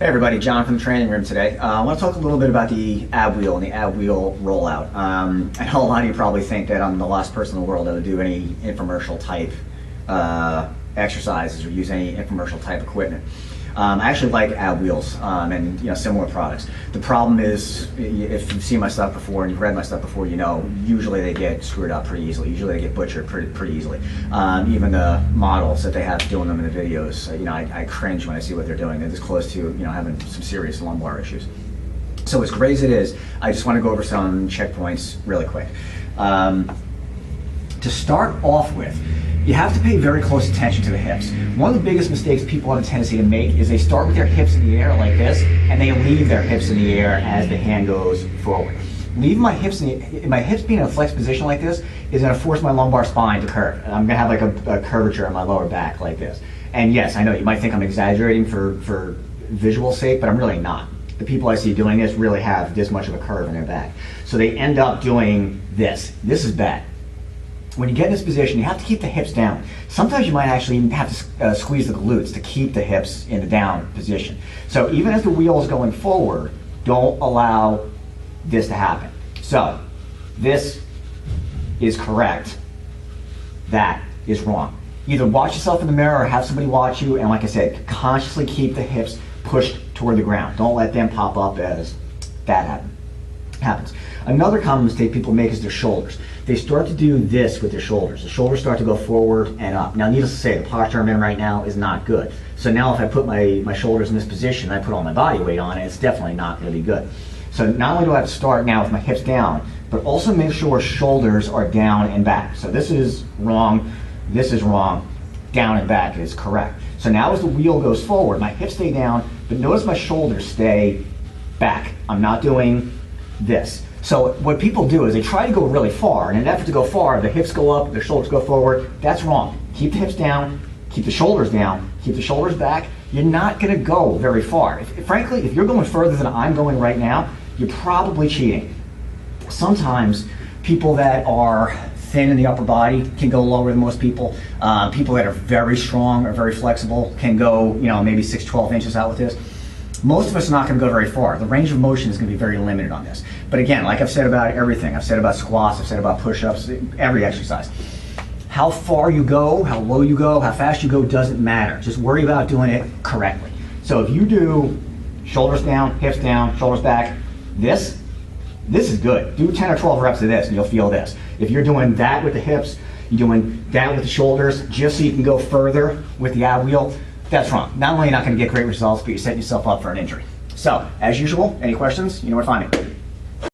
Hey everybody, John from the training room today. I want to talk a little bit about the ab wheel and the ab wheel rollout. I know a lot of you probably think that I'm the last person in the world that would do any infomercial type exercises or use any infomercial type equipment. I actually like ab wheels and similar products. The problem is, if you've seen my stuff before and you've read my stuff before, usually they get screwed up pretty easily. Usually they get butchered pretty easily. Even the models that they have doing them in the videos, I cringe when I see what they're doing. They're this close to having some serious lumbar issues. So as great as it is, I just want to go over some checkpoints really quick. To start off with, you have to pay very close attention to the hips. One of the biggest mistakes people have a tendency to make is they start with their hips in the air like this, and they leave their hips in the air as the hand goes forward. Leaving my hips being in a flexed position like this is going to force my lumbar spine to curve. And I'm going to have like a curvature in my lower back like this. And yes, I know you might think I'm exaggerating for visual sake, but I'm really not. The people I see doing this really have this much of a curve in their back. So they end up doing this. This is bad. When you get in this position, you have to keep the hips down. Sometimes you might actually have to squeeze the glutes to keep the hips in the down position. So even as the wheel is going forward, don't allow this to happen. So this is correct. That is wrong. Either watch yourself in the mirror or have somebody watch you, and like I said, consciously keep the hips pushed toward the ground. Don't let them pop up as that happens. Another common mistake people make is their shoulders. They start to do this with their shoulders. The shoulders start to go forward and up. Now, needless to say, the posture I'm in right now is not good. So now if I put my shoulders in this position, I put all my body weight on it, it's definitely not going to be good. So not only do I have to start now with my hips down, but also make sure shoulders are down and back. So this is wrong, down and back is correct. So now as the wheel goes forward, my hips stay down, but notice my shoulders stay back. I'm not doing this. So what people do is they try to go really far. In an effort to go far, the hips go up, their shoulders go forward. That's wrong. Keep the hips down, keep the shoulders down, keep the shoulders back. You're not going to go very far. Frankly, if you're going further than I'm going right now, you're probably cheating. Sometimes people that are thin in the upper body can go lower than most people. People that are very strong or very flexible can go, maybe 6, 12 inches out with this. Most of us are not going to go very far. The range of motion is going to be very limited on this. But again, like I've said about everything, I've said about squats, I've said about push-ups, every exercise. How far you go, how low you go, how fast you go doesn't matter. Just worry about doing it correctly. So if you do shoulders down, hips down, shoulders back, this is good. Do 10 or 12 reps of this and you'll feel this. If you're doing that with the hips, you're doing that with the shoulders, just so you can go further with the ab wheel, that's wrong. Not only are you not going to get great results, but you're setting yourself up for an injury. So, as usual, any questions, you know where to find me.